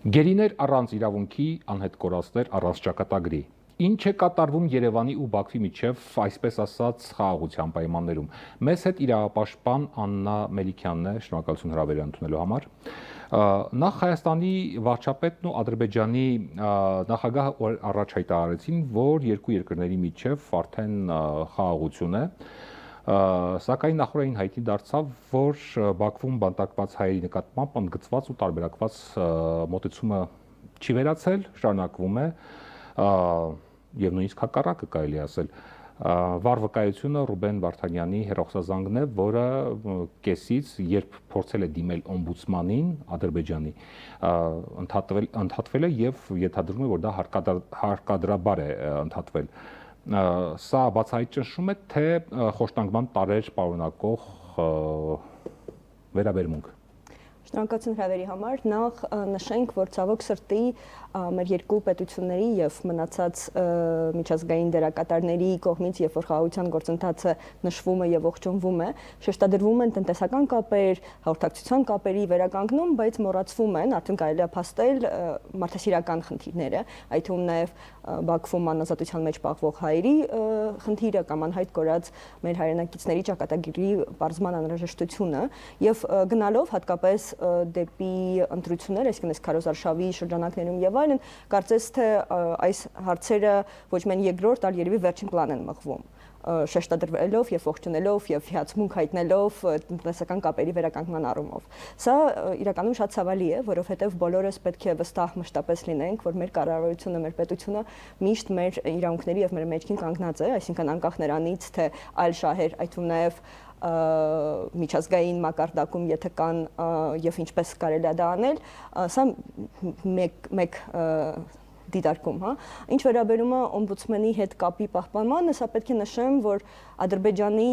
Գերիներ առանց իրավունքի, անհետ կորածներ առանց ճակատագրի։ Ինչ է կատարվում Երևանի ու Բաքվի միջև, այսպես ասած, խաղաղության պայմաններում։ Մեզ հետ իրավապաշտպան Աննա Մելիքյանն է, շնորհակալություն հրավերը ընդունելու համար։ Նախ Հայաստանի վարչապետն ու Ադրբեջանի նախագահը առաջ հայտարարեցին, որ երկու երկրների միջև արդեն խաղաղություն է։ Սակայն նախորդին հայտնի դարձավ, որ Բաքվում բանտարկված հայերի նկատմամբ ընդգծված ու տարբերակված մոտեցումը չի վերացել, շարունակվում է եւ նույնիսկ հակառակը կարելի ասել։ Վառ վկայությունը Ռուբեն Վարդանյանի հեռախոսազանգն է, որը կեսից, երբ փորձել է դիմել օմբուդսմանին Ադրբեջանի, ընդհատվել է եւ ենթադրվում է, որ դա հարկադրաբար է ընդհատվել։ Սա բացահայտ ճնշում է, թե խոշտանգման տարեր պարունակող վերաբերմունք։ Շնորհակալություն հրավերի համար։ Նախ նշենք, որ ցավոք սրտի մեր երկու պետությունների եւ մնացած միջազգային դերակատարների կողմից, երբ որ խաղաղության գործընթացը նշվում է եւ ողջունվում է, շեշտադրվում են տնտեսական կապեր, հաղորդակցության կապերի վերականգնում, բայց մոռացվում են, արդեն կարելի է փաստել մարդասիրական խնդիրները, այդ թվում նաեւ Բաքվում անազատության մեջ պահվող հայերի խնդիրը կամ անհայտ կորած մեր հայրենակիցների ճակատագրի բարձման անհրաժեշտությունը եւ գնալով հատկապես դեպի ընտրություններ, այսինքն այս քարոզարշավի շրջանակներում եւ այլն, կարծես թե այս հարցերը ոչ միայն երկրորդ, այլ երևի վերջին պլան են մղվում, շեշտադրվելով եւ ողջունելով եւ հիացմունք հայտնելով տնտեսական կապերի վերականգնման առումով։ Սա իրականում շատ ցավալի է, որովհետեւ բոլորս պետք է վստահ մշտապես լինենք, որ մեր կառավարությունը, մեր պետությունը միշտ մեր իրավունքների եւ մեր մեջքին կանգնած է, այսինքն անկախ նրանից, թե այլ շահեր, այդ թվում նաեւ միջազգային մակարդակում եթե կան եւ ինչպես կարելի է դա անել, սա մեկ դիտարկում, հա։ Ինչ վերաբերում է օմբուդսմենի հետ կապի պահպանմանը, սա պետք է նշեմ, որ Ադրբեջանի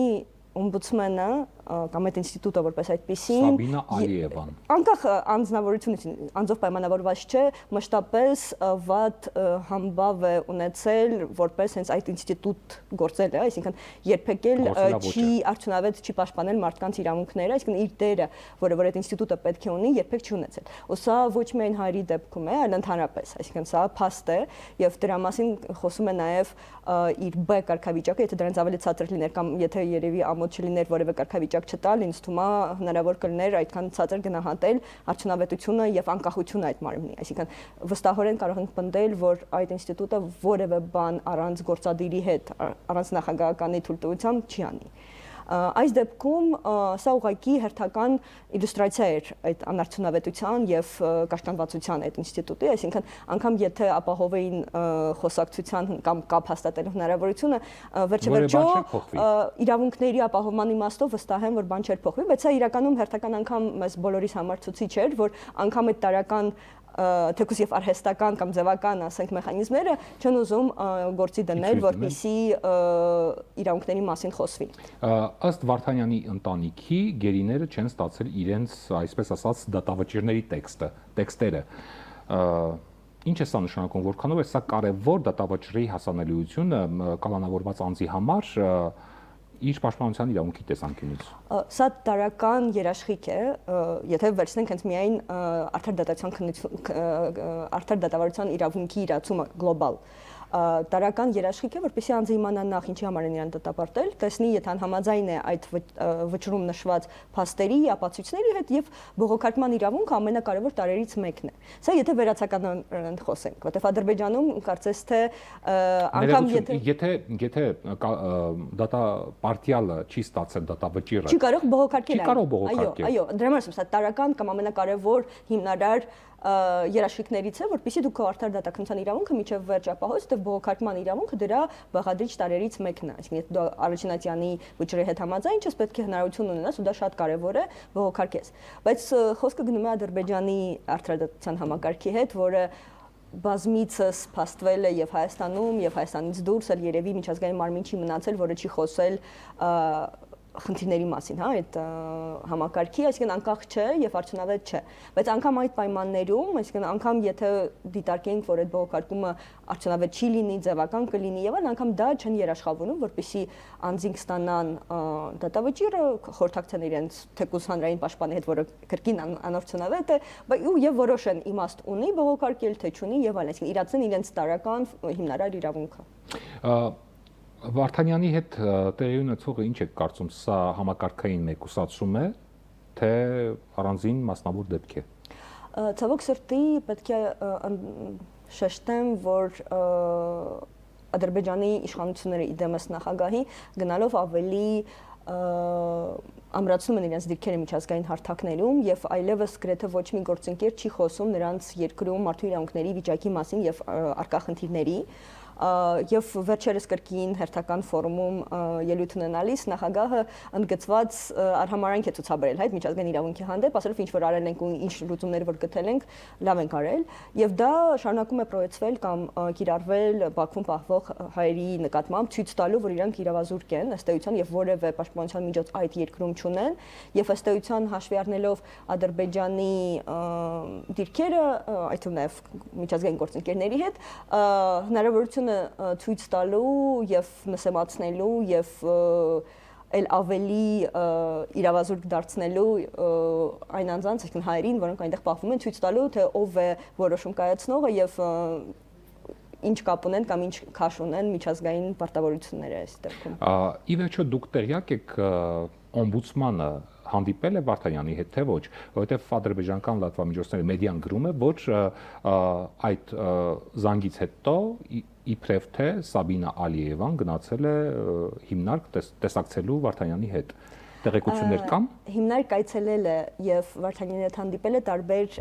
օմբուդսմենը կամ այդ ինստիտուտը որպես այդպեսին Սաբինա Ալիևան անկախ անձնավորությունից, անձով պայմանավորված չէ, մշտապես վատ համբավ է ունեցել որպես հենց այդ ինստիտուտ գործել է, այսինքն երբեք էլ չի արդյունավետ չի պաշտպանել մարդկանց իրավունքները, այսինքն իր դերը, որը որ այդ ինստիտուտը պետք է ունի, երբեք չի ունեցել։ Ու սա ոչ միայն հայերի դեպքում է, այլ ընդհանրապես, այսինքն սա փաստ է եւ դրա մասին խոսում է նաեւ իր B կարգավիճակը, եթե դրանից ավելի ցածր լիներ կամ եթե երևի ամոթ չլիներ որևէ կարգավիճակ չտալ, ինձ թվում է հնարավոր կլիներ այդքան ցածր գնահատել արդյունավետությունը եւ անկախությունը այդ մարմնի, այսինքն վստահորեն կարող ենք պնդել, որ այդ ինստիտուտը որևէ բան առանց գործադիրի հետ, առանց նախագահականի թույլտվության չի անի։ Այս դեպքում սա ուղղակի հերթական իլյուստրացիա էր այդ անարդյունավետության եւ կաշկանդվածության այդ ինստիտուտի, այսինքն անգամ եթե ապահովեին խոսակցության կամ կապ հաստատելու հնարավորությունը, վերջեվերջո իրավունքների ապահովման իմաստով վստահ եմ, որ բան չէր փոխվի, բայց սա իրականում հերթական անգամ մեզ բոլորիս համար ցուցիչ էր, որ անգամ այդ տարական թեկուզ եւ արհեստական կամ ձևական, ասենք, մեխանիզմները չեն ուզում գործի դնել, որպեսզի իրավունքների մասին խոսվի։ Ըստ Վարդանյանի ընտանիքի գերիները չեն ստացել իրենց, այսպես ասած, դատավճիռների տեքստերը։ Ինչ է սա նշանակում, որքանով է սա կարևոր դատավճռի հասանելիությունը կալանավորված անձի համար իր պաշտպանության իրավունքի տեսանկյունից։ Սա տարական երաշխիք է, եթե վերցնենք հենց միայն արդար դատավարության իրավունքի իրացումը գլոբալ տարական երաշխիք է, որպեսզի անձը իմանա նախ ինչի համար են իրան դատապարտել, տեսնի եթե անհամաձայն է այդ վճռում նշված փաստերի, ապացույցների հետ եւ բողոքարկման իրավունքը ամենակարևոր տարերից մեկն է։ Սա եթե վերացականորեն խոսենք, որտեղ Ադրբեջանում կարծես թե անգամ եթե դատապարտյալը չի ստացել դատավճիռը, չի կարող բողոքարկել։ Չի կարող բողոքարկել։ Այո, դրա համար ասում, սա տարական կամ ամենակարևոր հիմնարար երաշխիքներից է, որպեսզի դու քո արդար դատականության իրավունքը միջև վերջ ապահովես, որտեղ բողոքարկման իրավունքը դրա բաղադրիչ տարերից մեկն է, այսինքն եթե դու առաջինատյանի վճռի հետ համաձայն ես, պետք է հնարավորություն ունենաս ու դա շատ կարևոր է բողոքարկես։ Բայց խոսքը գնում է Ադրբեջանի արդարադատության համակարգի հետ, որը բազմիցս փաստվել է եւ Հայաստանում եւ Հայաստանից դուրս էլ երևի միջազգային մարմին չի մնացել, որը չի խոսել խնդիրների մասին, հա, այդ համակարգի, այսինքն անկախ չէ եւ արդյունավետ չէ։ Բայց անգամ այդ պայմաններում, այսինքն անգամ եթե դիտարկենք, որ այդ բողոքարկումը արդյունավետ չի լինի, ձևական կլինի եւ այլն, անգամ դա չեն երաշխավորում, որպեսզի անձինք ստանան դատավճիռը, խորհրդակցեն իրենց թեկուզ հանրային պաշտպանի հետ, որը կրկին անարդյունավետ է, եւ որոշեն իմաստ ունի բողոքարկել, թե չունի եւ այլն, այսինքն իրացեն իրենց տարական հիմնարար իրավունքը։ Վարդանյանի հետ տեղի ունեցողը ինչ է կարծում, սա համակարգային մեկուսացում է, թե առանձին մասնավոր դեպք է։ Ցավոք սրտի պետք է շեշտեմ, որ Ադրբեջանի իշխանությունները իդեմս նախագահի գնալով ավելի ամրացնում են իրենց դիրքերը միջազգային հարթակներում եւ այլևս գրեթե ոչ մի գործընկեր չի խոսում նրանց երկրում մարդու իրավունքների վիճակի մասին եւ առկա խնդիրների եւ վերջերս կրկին հերթական ֆորումում ելույթ ունենալիս նախագահը ընդգծված արհամարանք է ցուցաբերել հայ միջազգային իրավունքի հանդեպ, ասելով ինչ որ արել ենք ու ինչ լուծումներ որ գտել ենք, լավ ենք արել եւ դա շարունակում է պրոյեկտվել կամ կիրառվել Բաքվում պահվող հայերի նկատմամբ, ցույց տալու, որ իրանք իրավազուրկ են ըստ էության եւ որևէ պաշտպանության միջոց այդ երկրում չունեն եւ ըստ էության հաշվի առնելով Ադրբեջանի դիրքերը, այդ նաեւ միջազգային գործընկերների հետ հնարավորություն ցույց տալու եւ նսեմացնելու եւ այլ ավելի իրավազուրկ դարձնելու այն անձանց, այսինքն հայերին, որոնք այնտեղ պահվում են, ցույց տալու, թե ով է որոշում կայացնողը եւ ինչ կապ ունեն կամ ինչ քաշ ունեն միջազգային պարտավորությունները այս դեպքում։ Ի վերջո դուք տեղյակ եք օմբուդսմանը հանդիպել է Վարդանյանի հետ, թե ոչ, որովհետև ադրբեջանական լրատվամիջոցների մեդիան գրում է, որ այդ զանգից հետո իբրև թե Սաբինա Ալիևան գնացել է հիմնարկ տեսակցելու Վարդանյանի հետ։ Տեղեկություններ կան։ Հիմնարկ այցելել է եւ Վարդանյանի հետ հանդիպել է տարբեր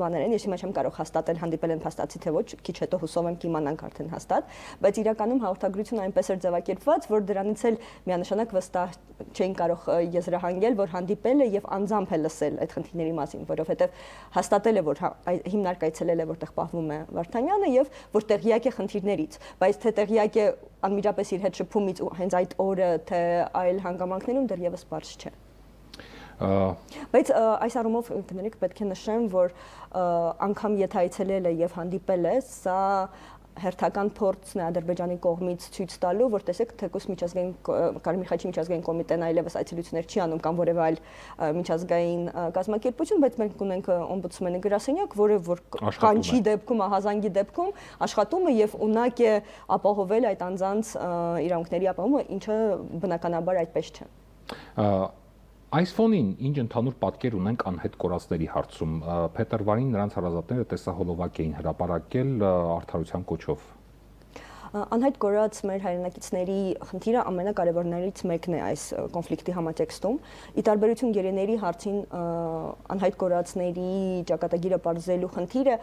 բաներ են, ես հիմա չեմ կարող հաստատել հանդիպել են փաստացի թե ոչ, քիչ հետո հուսով եմ կիմանանք արդեն հաստատ, բայց իրականում հաղորդագրությունը այնպես էր ձևակերպված, որ դրանից էլ միանշանակ վստահ չէին կարող եզրահանգել, որ հանդիպել է եւ անձամբ է լսել այդ խնդիրների մասին, որովհետեւ հաստատել է, որ հիմնարկ այցելել է, որտեղ պահվում է Վարդանյանը եւ որ տեղյակ է խնդիրներից, բայց թե տեղյակ է անմիջապես իր հետ շփումից ու հենց այդ օրը թե այլ հանգամանքներում դեռևս բարձ չէ։ Բայց այս առումով կներեք պետք է նշեմ, որ անգամ եթե այցելել է եւ հանդիպել է, սա հերթական փորձն է Ադրբեջանի կողմից ցույց տալու, որ տեսեք, թեկուզ միջազգային Կարմիր խաչի միջազգային կոմիտեն այլևս այցելություններ չի անում կամ որևէ այլ միջազգային կազմակերպություն, բայց մենք ունենք օմբուդսմենի գրասենյակ, որը որ կանչի դեպքում, ահազանգի դեպքում աշխատում է եւ ունակ է ապահովել այդ անձանց իրավունքների ապահովումը, ինչը բնականաբար այդպես չէ։ Այս ֆոնին ինչ ընդհանուր պատկեր ունենք անհետ կորածների հարցում։ Փետրվարին նրանց հարազատները տեսահոլովակ էին հրապարակել արդարության կոչով։ Անհայտ կորած մեր հայրենակիցների խնդիրը ամենակարևորներից մեկն է այս կոնֆլիկտի համատեքստում։ Ի տարբերություն գերեների հարցին անհայտ կորածների ճակատագիրը բարձրելու խնդիրը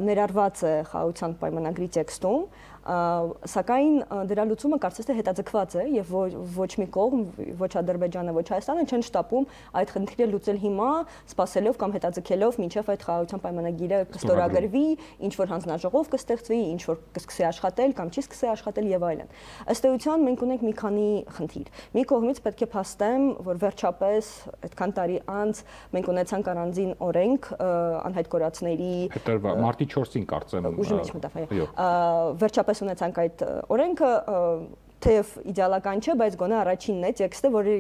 ներառված է խաղաղության պայմանագրի տեքստում, սակայն դրա լուծումը կարծես թե հետաձգված է եւ ոչ մի կողմ, ոչ Ադրբեջանը, ոչ Հայաստանը չեն շտապում այդ խնդիրը լուծել հիմա, սпасելով կամ հետաձգելով մինչեւ այդ խաղաղության պայմանագիրը կստորագրվի, ինչ որ հանձնաժողով կստեղծվի, ինչ որ կսկսի աշխատել կամ չի սկսի աշխատել եւ այլն։ Ըստ էության մենք ունենք մի քանի խնդիր։ Մի կողմից պետք է փաստեմ, որ վերջապես այդքան տարի անց մենք ունեցանք առանձին օրենք անհայտ կորածների մարտի 4-ին կարծեմ ուժի մեջ մտավ, վերջապես ունեցանք այդ օրենքը, թեև իդեալական չէ, բայց գոնե առաջինն է տեքստը, որի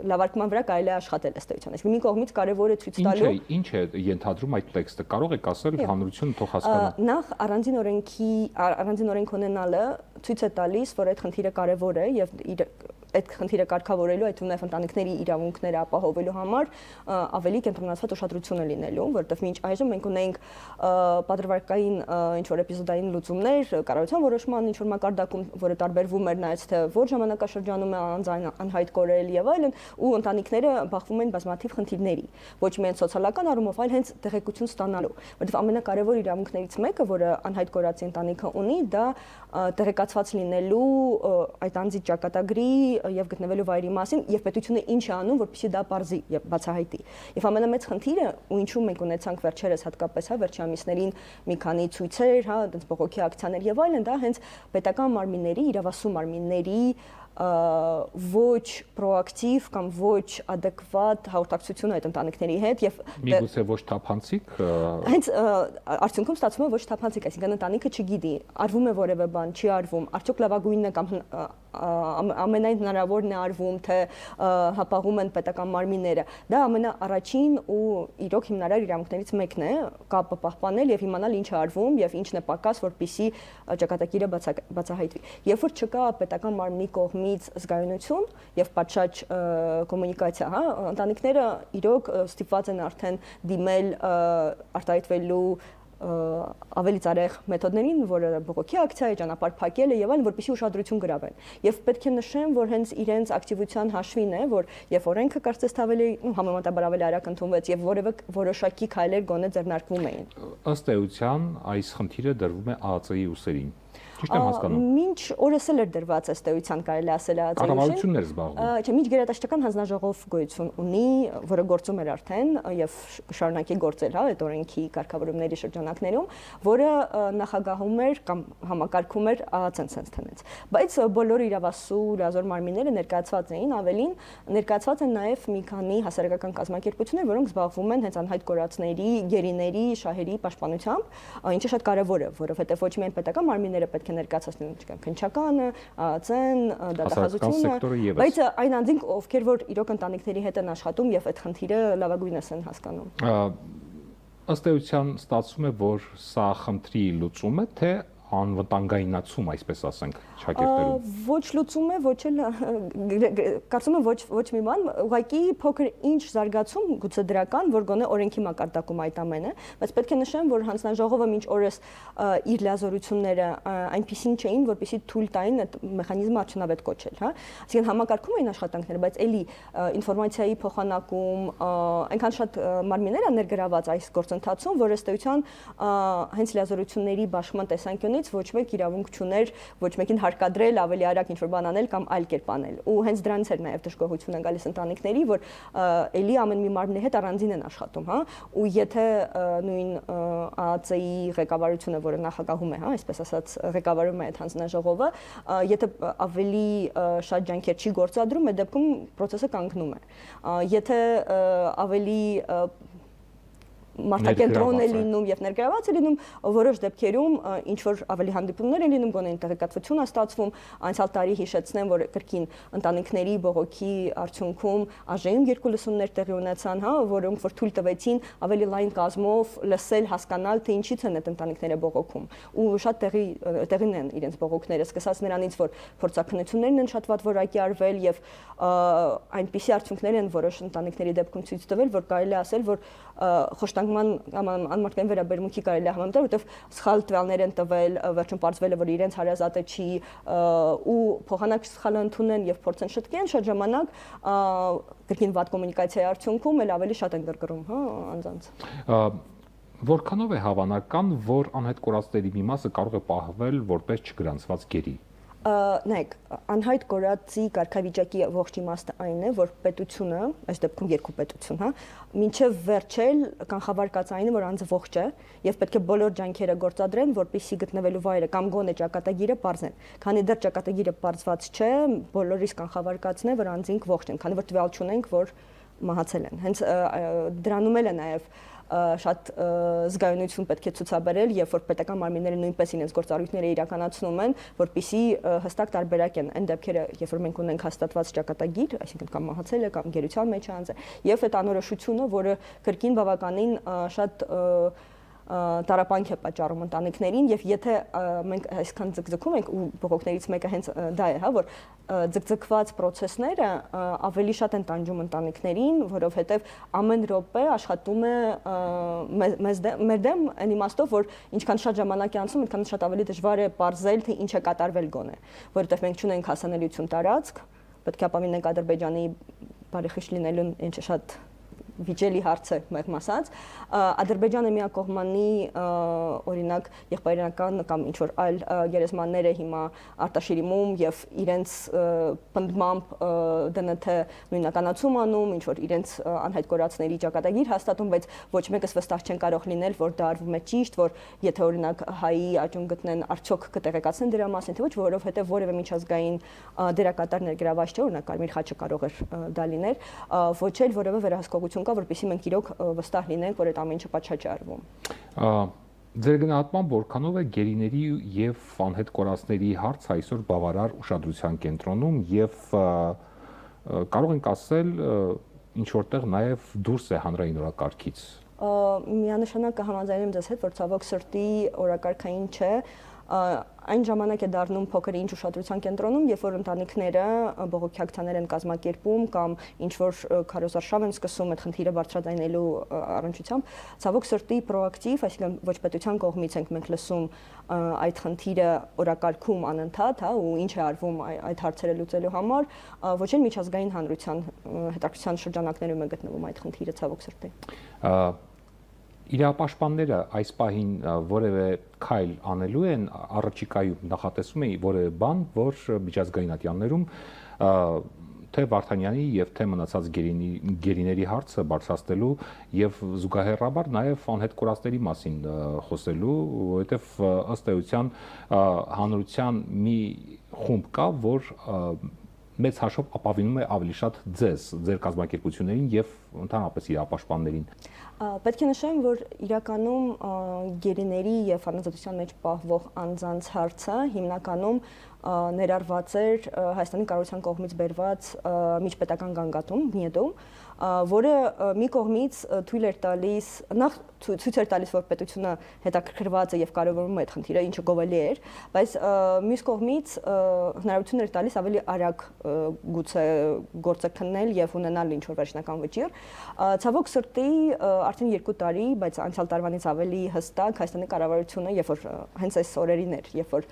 լավարկման վրա կարելի է աշխատել ըստ էության։ Այսինքն մի կողմից կարևոր է ցույց տալու Ինչ է ենթադրում այդ տեքստը, կարող եք ասել հանրությունը թող հասկանա։ Նախ առանձին օրենք ունենալը ցույց է տալիս, որ այդ խնդիրը կարևոր է եւ այդ խնդիրը կարգավորելու, այդ նաև ընտանիքների իրավունքները ապահովելու համար ավելի կենտրոնացված ուշադրություն է լինելու, որովհետև մինչ այժմ մենք ունենք պատրվարկային ինչ որ էպիզոդային լուծումներ, կառավարության որոշման ինչ որ մակարդակում, որը տարբերվում էր նայած թե որ ժամանակաշրջանում է անհայտ կորել եւ այլն, ու ընտանիքները բախվում են բազմաթիվ խնդիրների, ոչ միայն սոցիալական առումով, այլ հենց տեղեկություն ստանալու, որովհետև ամենակարևոր իրավունքներից մեկը, որը անհայտ կորածի ընտանիքը ունի, դա տեղեկացված լինելու այդ անձի ճակատագրի եւ գտնվելու վայրի մասին եւ պետությունը ինչ է անում, որպեսզի դա բարձի եւ բացահայտի։ Եվ ամենամեծ խնդիրը, ու ինչու մենք ունեցանք վերջերս հատկապես վերջի ամիսներին մի քանի ցույցեր, այդպես բողոքի ակցիաներ եւ այլն, դա հենց պետական մարմինների, իրավասու մարմինների ոչ պրոակտիվ կամ ոչ adekvat հաղորդակցություն այդ ընտանիքների հետ եւ միգուցե ոչ թափանցիկ հենց արդյունքում ստացվում է ոչ թափանցիկ, այսինքն ընտանիքը չգիտի, արվում է որևէ բան, չի արվում, արդյոք լավագույնն է կամ ամենայն հնարավորն է արվում, թե հապաղում են պետական մարմինները։ Դա ամենաառաջին ու իրոք հիմնարար իրավունքներից մեկն է, կապը պահպանել եւ իմանալ ինչ է արվում եւ ինչն է պակաս, որպեսզի ճակատագիրը բացահայտվի։ Երբ որ չկա պետական մարմնի կողմից զգայունություն եւ պատշաճ կոմունիկացիա, հա, ընտանիքները իրոք ստիպված են արդեն դիմել արտահայտվելու ավելի ծարեղ մեթոդներին, որը բողոքի ակցիա է, ճանապարհ փակելը եւ այլն, որպեսզի ուշադրություն գրավեն։ Եվ պետք է նշեմ, որ հենց իրենց ակտիվության հաշվին է, որ երբ օրենքը կարծես թե ավելի համեմատաբար ավելի արագ ընդունվեց եւ որևէ որոշակի քայլեր գոնե ձեռնարկվում էին։ Ըստ էության այս խնդիրը դրվում է ԱԱԾ-ի ուսերին։ Ճիշտ եմ հասկանում։ Մինչ օրս էլ էր դրված ըստ էության կարելի ասել ԱԱԾ-ի ուսին։ Կառավարությունն էր զբաղվում։ Չէ, մինչ գերատեսչական հանձնաժողով գոյություն ունի, որը գործում էր արդեն եւ շարունակի գործել, հա, այդ օրենքի կարգավորումների շրջանակներում, որը նախագահում էր կամ համակարգում էր ԱԱԾ-ն sense տնեց։ Բայց բոլոր իրավասու լազոր մարմինները ներկայացված էին, ավելին ներկայացված են նաեւ մի քանի հասարակական կազմակերպություններ, որոնք զբաղվում են հենց անհայտ կորածների, գերիների, շահերի պաշտպանությամբ, ինչը շատ կարեւոր է, որովհետեւ ոչ միայն պետական մարմինները պետք է ներկայացնեն քննչականը, ԱԱԾ-ն, դատախազությունը, բայց այն անձինք, ովքեր որ իրոք ընտանիքների հետ են աշխատում եւ այդ խնդիրը լավագույնս են հասկանում։ Ըստ էության ստացվում է, որ սա խնդրի լուծում է, թե անվտանգայնացում, այսպես ասենք, շակերտներում։ Ոչ լուծում է, ոչ էլ կարծում եմ ոչ մի բան, ուղղակի փոքր ինչ զարգացում գուցե դրական, որ գոնե օրենքի մակարդակում այդ ամենը, բայց պետք է նշեմ, որ հանձնաժողովը մինչ օրս իր լիազորությունները այնպիսին չէին, որպեսզի թույլ տային այդ մեխանիզմը արդյունավետ կոչել, հա։ Այսինքն համակարգում էին աշխատանքները, բայց էլի ինֆորմացիայի փոխանակում այնքան շատ մարմիններ են ներգրաված այս գործընթացում, որ ըստ էության հենց լիազորությունների բաշխման տեսանկյունից ոչ մեկ իրավունք չուներ ոչ մեկին հարկադրել ավելի արագ ինչ-որ բան անել կամ այլ կերպ անել։ Ու հենց դրանից էր նաև դժգոհություն են գալիս ընտանիքների, որ էլի ամեն մի մարմնի հետ առանձին են աշխատում, հա։ Ու եթե նույն ԱԱԾ-ի ղեկավարությունը, որը նախագահում է, հա, այսպես ասած, ղեկավարում է այդ հանձնաժողովը, եթե ավելի շատ ջանքեր չի գործադրում, այդ դեպքում process-ը կանգնում է։ Եթե ավելի մարտակենտրոն է լինում եւ ներգրաված է լինում, որոշ դեպքերում ինչ որ ավելի հանդիպումներ են լինում, գոնե տեղեկատվություն է ստացվում, անցյալ տարի հիշեցնեմ, որ կրկին ընտանիքների բողոքի արդյունքում ԱԺ-ում երկու լսումներ տեղի ունեցան, հա, որոնք որ թույլ տվեցին ավելի լայն կազմով լսել, հասկանալ, թե ինչից են այդ ընտանիքները բողոքում։ Ու շատ տեղին են իրենց բողոքները, սկսած նրանից, որ փորձաքննություններն են շատ վատ որակի արվել եւ այնպիսի արդյունքներ են որոշ ընտանիքների դեպքում ցույց տվել, որ կարելի է ասել, որ խոշտանգման անմարդկային վերաբերմունքի կարելի է համեմատել, որովհետև սխալ տվյալներ են տվել, վերջում պարզվել է, որ իրենց հարազատը չի ու փոխանակ սխալը ընդունեն եւ փորձեն շտկեն, շատ ժամանակ կրկին վատ կոմունիկացիայի արդյունքում էլ ավելի շատ են գրգռում, հա, անձանց։ Որքանով է հավանական, որ անհայտ կորածների մի մասը կարող է պահվել որպես չգրանցված գերի։ Նայեք, անհայտ կորածի կարգավիճակի ողջ իմաստը այն է, որ պետությունը, այս դեպքում երկու պետություն, հա, մինչև վերջել կանխավարկած այն է, որ անձը ողջ է եւ պետք է բոլոր ջանքերը գործադրեն, որպեսզի գտնվելու վայրը կամ գոնե ճակատագիրը պարզեն։ Քանի դեռ ճակատագիրը պարզված չէ, բոլորիս կանխավարկածն է, որ անձինք ողջ են, քանի որ տվյալ չունենք, որ մահացել են։ Հենց դրանում էլ է նաեւ շատ զգայունություն պետք է ցուցաբերել, երբ որ պետական մարմինները նույնպես իրենց գործառույթները իրականացնում են, որպեսզի հստակ տարբերակեն այն դեպքերը, երբ որ մենք ունենք հաստատված ճակատագիր, այսինքն կամ մահացել է կամ գերության մեջ է անձը, եւ այդ անորոշությունը, որը կրկին բավականին շատ տարապանք է պատճառում ընտանիքներին եւ եթե մենք այսքան ձգձգում ենք ու բողոքներից մեկը հենց դա է, հա, որ ձգձգված process-ները ավելի շատ են տանջում ընտանիքներին, որովհետեւ ամեն րոպե աշխատում է մեր դեմ այն իմաստով, որ ինչքան շատ ժամանակ է անցնում, այնքան շատ ավելի դժվար է պարզել, թե ինչ է կատարվել գոնե, որովհետեւ մենք չունենք հասանելիություն տարածք, պետք է ապավինենք Ադրբեջանի բարեխիղճ լինելուն, ինչը շատ վիճելի հարց է մեղմ ասած։ Ադրբեջանը միակողմանի օրինակ եղբայրական կամ ինչ որ այլ գերեզմաններ է հիմա Արտաշիրիմում եւ իրենց պնդմամբ ԴՆԹ նույնականացում անում, ինչ որ իրենց անհայտ կորածների ճակատագիր հաստատում, բայց ոչ մեկս վստահ չեն կարող լինել, որ դա արվում է ճիշտ, որ եթե օրինակ հայի աճում գտնեն, արդյոք կտեղեկացնեն դրա մասին, թե ոչ, որովհետեւ որևէ միջազգային դերակատար ներգրաված չէ, օրինակ Կարմիր խաչը կարող էր դա լինել, ոչ էլ որևէ վերահսկողություն կա, որպեսզի մենք իրոք վստահ լինենք, որ այդ ամեն ինչը պատշաճ է արվում։ Ձեր գնահատմամբ որքանով է գերիների եւ անհետ կորածների հարցը այսօր բավարար ուշադրության կենտրոնում եւ կարող ենք ասել ինչ որտեղ նաեւ դուրս է հանրային օրակարգից։ Միանշանակ կհամաձայնեմ ձեզ հետ, որ ցավոք սրտի օրակարգային չէ, այն ժամանակ է դառնում փոքր ինչ ուշադրության կենտրոնում, երբ որ ընտանիքները բողոքի ակցիաներ են կազմակերպում կամ ինչ որ քարոզարշավ են սկսում այդ խնդիրը բարձրաձայնելու առնչությամբ, ցավոք սրտի պրոակտիվ, այսինքն ոչ պետության կողմից ենք մենք լսում այդ խնդիրը օրակարգում անընդհատ, հա, ու ինչ է արվում այդ հարցերը լուծելու համար, ոչ էլ միջազգային հանրության հետաքրքրության շրջանակներում է գտնվում այդ խնդիրը, ցավոք սրտի։ Իրապաշտպանները այս պահին որևէ քայլ անելու են առաջիկայում նախատեսում են որևէ բան, որ միջազգային ատյաններում թե Վարդանյանի եւ թե մնացած գերիների հարցը բարձրացնելու եւ զուգահեռաբար նաեւ անհետ կորածների մասին խոսելու, որովհետեւ ըստ էության հանրության մի խումբ կա, որ մեծ հաշվով ապավինում է ավելի շատ ձեր կազմակերպություններին եւ ընդհանրապես իրապաշտպաններին։ Պետք է նշեմ, որ իրականում գերիների եւ անազատության մեջ պահվող անձանց հարցը հիմնականում ներառված էր Հայաստանի կառավարության կողմից բերված միջպետական գանգատում ՄԻԵԴ-ում, որը մի կողմից թույլ էր տալիս, նախ ցույց էր տալիս, որ պետությունը հետաքրքրված է եւ կարևորում է այդ խնդիրը, ինչը գովելի էր, բայց մյուս կողմից հնարավորություն էր տալիս ավելի արագ գուցե գործը քննել եւ ունենալ ինչ որ վերջնական վճիռ։ Ցավոք սրտի արդեն 2 տարի, բայց անցյալ տարվանից ավելի հստակ Հայաստանի կառավարությունը, երբ որ հենց այս օրերին էր, երբ որ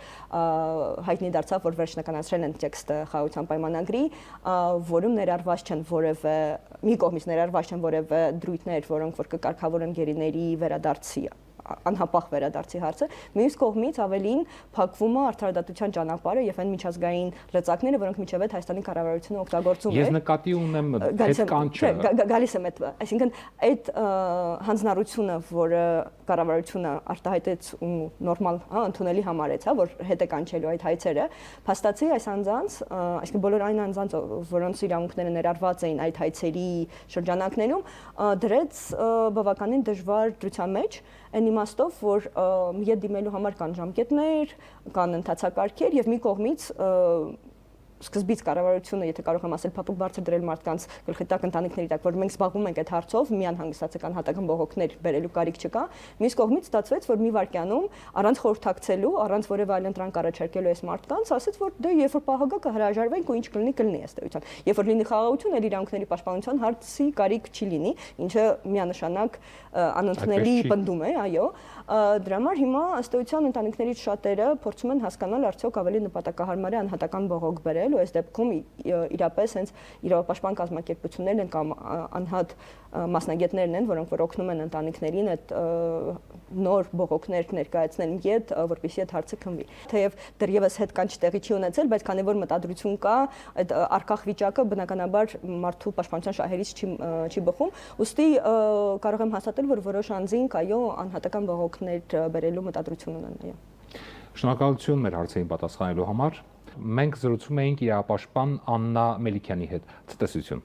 հայտնի դարձավ, որ վերջնականացրել են տեքստը խաղաղության պայմանագրի, որում ներառված չեն որևէ մի կողմից ներառված չեն որևէ դրույթներ, որոնք որ կկարգավորեն գերիների վերադարձի անհապաղ վերադարձի հարցը, մյուս կողմից ավելին փակվում է արդարադատության ճանապարհը եւ այն միջազգային լծակները, որոնք միջև այդ Հայաստանի կառավարությունը օգտագործում է։ Ես նկատի ունեմ այդ կանչը։ Գալիս եմ այդ, այսինքն այդ հանձնառությունը, որը կառավարությունը արտահայտեց ու նորմալ, ընդունելի համարեց, որ հետ է կանչելու այդ հայցերը, փաստացի այս անձանց, այսինքն բոլոր այն անձանց, որոնց իրավունքները ներառված էին այդ հայցերի շրջանակներում, դրեց բավականին դժվար դրության մեջ, այն իմաստով, որ միդ դիմելու համար կան ժամկետներ, կան ընթացակարգեր եւ մի կողմից սկզբից կառավարությունը, եթե կարող եմ ասել, փափուկ բարձր դրել մարդկանց գլխի տակ ընտանիքների տակ, որ մենք զբաղվում ենք այդ հարցով, միան հանգստացական հատական բողոքներ բերելու կարիք չկա։ Մյուս կողմից ստացվեց, որ մի վայրկյանում առանց խորհրդակցելու, առանց որևէ այլ ընտրանք առաջարկելու այս մարդկանց, ասեց, որ դե երբ որ պահագա կհրաժարվենք ու ինչ կլինի ըստ էության։ Երբ որ լինի խաղաղություն, ել իրանքների պաշտպանության հարցի կարիք չի լինի, ինչը միանշանակ անընդունելի պնդում է, այո։ Դրա համար հիմա ըստ էության ընտանիքներից շատերը փորձում են հասկանալ արդյոք ավելի նպատակահարմար է անհատական բողոք բերել, ու այս դեպքում իրապես հենց իրավապաշտպան կազմակերպություններն են կամ անհատ մասնագետներն են, որոնք որ օգնում են ընտանիքներին այդ նոր բողոքներ ներկայացնել ΜԻԵԴ, որպեսզի այդ հարցը քննվի։ Թեև դեռևս հետ կանչ տեղի չի ունեցել, բայց քանի որ մտադրություն կա, այդ առկախ վիճակը բնականաբար մարդու պաշտպանության շահերից չի բխում, ուստի կարող եմ հաստատել, որ որոշ անձինք այո անհատական բողոքներ բերելու մտադրություն ունեն, այո։ Շնորհակալություն մեր հարցերին պատասխանելու համար։ Մենք զրուցում էինք իրավապաշտպան Աննա Մելիքյանի հետ։ Ցտեսություն։